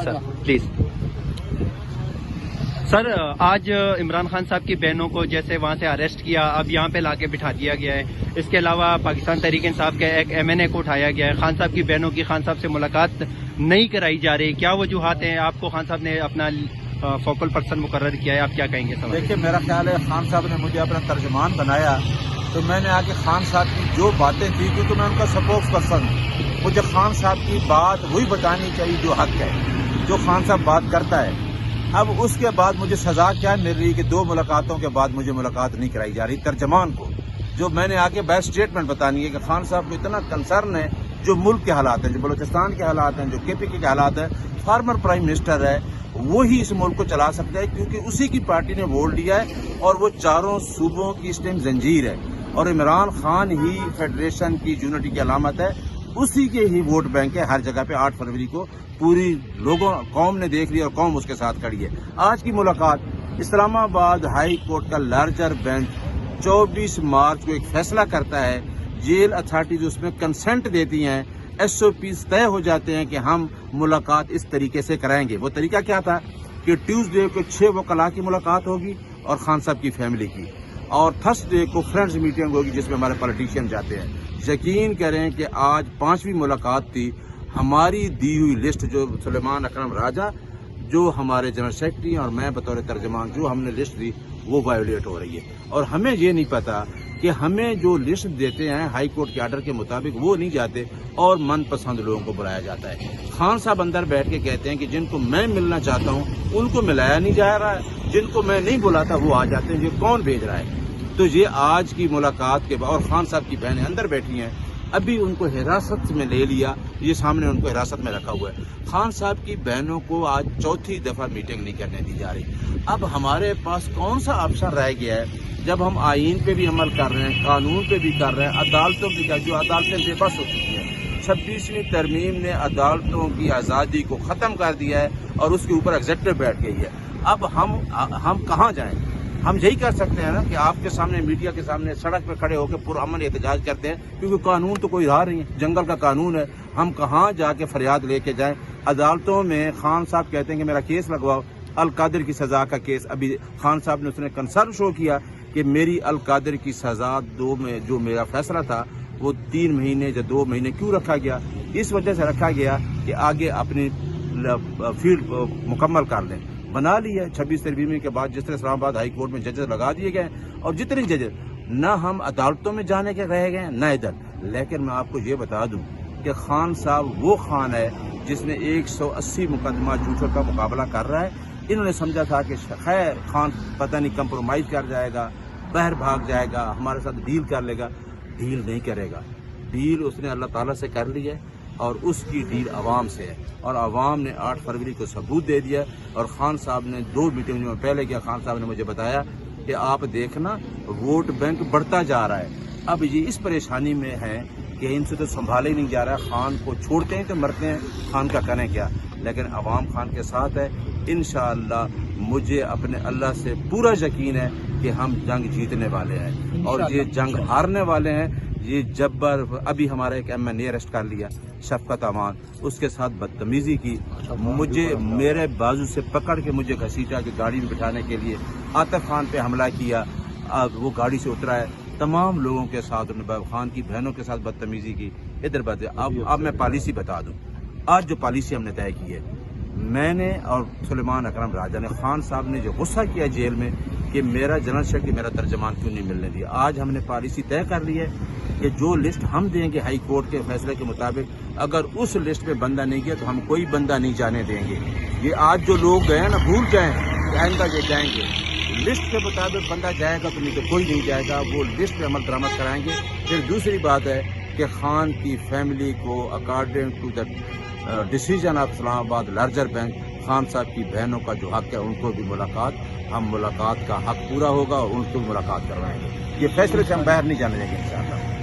Sir please. Sir आज इमरान खान साहब की बहनों को जैसे वहाँ से अरेस्ट किया, अब यहाँ पे लाके बिठा दिया गया है। इसके अलावा पाकिस्तान तहरीक इंसाफ के एक MNA को उठाया गया है। खान साहब की बहनों की खान साहब से मुलाकात नहीं कराई जा रही, क्या वजूहात हैं? आपको खान साहब ने अपना फोकल पर्सन मुकर्रर किया है, आप क्या कहेंगे? सवाल देखिए, मेरा ख्याल है खान साहब ने मुझे अपना तर्जमान बनाया तो मैंने आके खान साहब की जो बातें थी, क्योंकि मैं उनका स्पोक्स पर्सन हूँ, मुझे खान साहब की बात वही बतानी चाहिए जो हक है, जो खान साहब बात करता है। अब उसके बाद मुझे सजा क्या मिल रही कि 2 मुलाकातों के बाद मुझे मुलाकात नहीं कराई जा रही तर्जमान को। जो मैंने आके बैक स्टेटमेंट बतानी है कि खान साहब को इतना कंसर्न है जो मुल्क के हालात हैं, जो बलूचिस्तान के हालात हैं, जो KPK के हालात हैं। फॉर्मर प्राइम मिनिस्टर है, वही इस मुल्क को चला सकता है, क्योंकि उसी की पार्टी ने वोट दिया है और वो चारों सूबों की इस टाइम जंजीर है और इमरान खान ही फेडरेशन की यूनिटी की अलामत है, उसी के ही वोट बैंक है हर जगह पे। 8 फरवरी को पूरी लोगों कौम ने देख लिया और कौम उसके साथ खड़ी है। आज की मुलाकात इस्लामाबाद हाई कोर्ट का लार्जर बेंच 24 मार्च को एक फैसला करता है, जेल अथॉरिटीज उसमें कंसेंट देती हैं, SOPs तय हो जाते हैं कि हम मुलाकात इस तरीके से कराएंगे। वो तरीका क्या था कि ट्यूसडे को 6 वकला की मुलाकात होगी और खान साहब की फैमिली की, और थर्सडे को फ्रेंड्स मीटिंग होगी जिसमें हमारे पॉलिटिशियन जाते हैं। यकीन करें कि आज 5वीं मुलाकात थी। हमारी दी हुई लिस्ट, जो सुलेमान अकरम राजा जो हमारे जनरल सेक्रेटरी और मैं बतौर तर्जमान जो हमने लिस्ट दी, वो वायोलेट हो रही है। और हमें ये नहीं पता कि हमें जो लिस्ट देते हैं हाई कोर्ट के आर्डर के मुताबिक वो नहीं जाते और मनपसंद लोगों को बुलाया जाता है। खान साहब अंदर बैठ के कहते हैं कि जिनको मैं मिलना चाहता हूँ उनको मिलाया नहीं जा रहा है, जिनको मैं नहीं बुलाता वो आ जाते हैं। ये कौन भेज रहा है? तो ये आज की मुलाकात के बाद, और खान साहब की बहनें अंदर बैठी हैं, अभी उनको हिरासत में ले लिया, ये सामने उनको हिरासत में रखा हुआ है। खान साहब की बहनों को आज 4थी दफा मीटिंग नहीं करने दी जा रही। अब हमारे पास कौन सा ऑप्शन रह गया है जब हम आईन पे भी अमल कर रहे हैं, कानून पे भी कर रहे हैं, अदालतों पे कर, जो अदालतें बेबस हो चुकी हैं। 26वीं तरमीम ने अदालतों की आज़ादी को ख़त्म कर दिया है और उसके ऊपर एग्जेक्टिव बैठ गई है। अब हम कहाँ जाएं? हम यही कर सकते हैं ना कि आपके सामने, मीडिया के सामने सड़क पर खड़े होकर पुरअमन एहतजाज करते हैं, क्योंकि कानून तो कोई रहा नहीं है, जंगल का कानून है। हम कहाँ जाके फरियाद लेके जाएं? अदालतों में खान साहब कहते हैं कि मेरा केस लगवाओ, अल कादिर की सजा का केस। अभी खान साहब ने उसने कंसर्न शो किया कि मेरी अल कादिर की सजा 2 में जो मेरा फैसला था वो 3 महीने या 2 महीने क्यों रखा गया? इस वजह से रखा गया कि आगे अपनी फील्ड मुकम्मल कर लें। बना ली है 26 तरमीम के बाद, जिस तरह इस्लामाबाद हाई कोर्ट में जजेस लगा दिए गए, और जितने जजेस न हम अदालतों में जाने के रह गए न इधर। लेकिन मैं आपको ये बता दूं कि खान साहब वो खान है जिसने 180 मुकदमा झूठों का मुकाबला कर रहा है। इन्होंने समझा था कि खैर खान पता नहीं कंप्रोमाइज कर जाएगा, बाहर भाग जाएगा, हमारे साथ डील कर लेगा। डील नहीं करेगा। डील उसने अल्लाह ताला से कर ली है और उसकी डील अवाम से है, और अवाम ने 8 फरवरी को सबूत दे दिया। और खान साहब ने 2 मीटिंग में पहले किया, खान साहब ने मुझे बताया कि आप देखना वोट बैंक बढ़ता जा रहा है। अब ये इस परेशानी में है कि इनसे तो संभाले ही नहीं जा रहा। खान को छोड़ते हैं तो मरते हैं, खान का करें क्या? लेकिन अवाम खान के साथ है। इंशाअल्लाह मुझे अपने अल्लाह से पूरा यकीन है कि हम जंग जीतने वाले हैं और ये जंग हारने वाले हैं। ये जब्बर, अभी हमारा एक MNA अरेस्ट कर लिया, शफकत अमान, उसके साथ बदतमीजी की, मुझे मेरे बाजू से पकड़ के मुझे घसीटा के गाड़ी में बिठाने के लिए आतिफ खान पे हमला किया। अब वो गाड़ी से उतरा है, तमाम लोगों के साथ उन्होंने खान की बहनों के साथ बदतमीजी की। इधर बात अब मैं पॉलिसी बता दूं। आज जो पॉलिसी हमने तय की है, मैंने और सुलेमान अकरम राजा ने, खान साहब ने जो गुस्सा किया जेल में कि मेरा जनरल सेक्रेटरी मेरा तर्जमान क्यों नहीं मिलने दिया, आज हमने पॉलिसी तय कर ली है कि जो लिस्ट हम देंगे हाई कोर्ट के फैसले के मुताबिक, अगर उस लिस्ट पे बंदा नहीं गया तो हम कोई बंदा नहीं जाने देंगे। ये आज जो लोग गए ना, भूल जाएं कि आइंदा ये जाएंगे। लिस्ट के मुताबिक बंदा जाएगा तो नहीं तो कोई नहीं जाएगा, वो लिस्ट पे अमल दरामद कराएंगे। फिर दूसरी बात है कि खान की फैमिली को according to the decision of Islamabad larger bench, Khan साहब की बहनों का जो हक है उनको भी मुलाकात का हक पूरा होगा और उनको भी मुलाकात करवाएंगे। ये फैसले से हम बाहर नहीं जाने देंगे इंशाअल्लाह।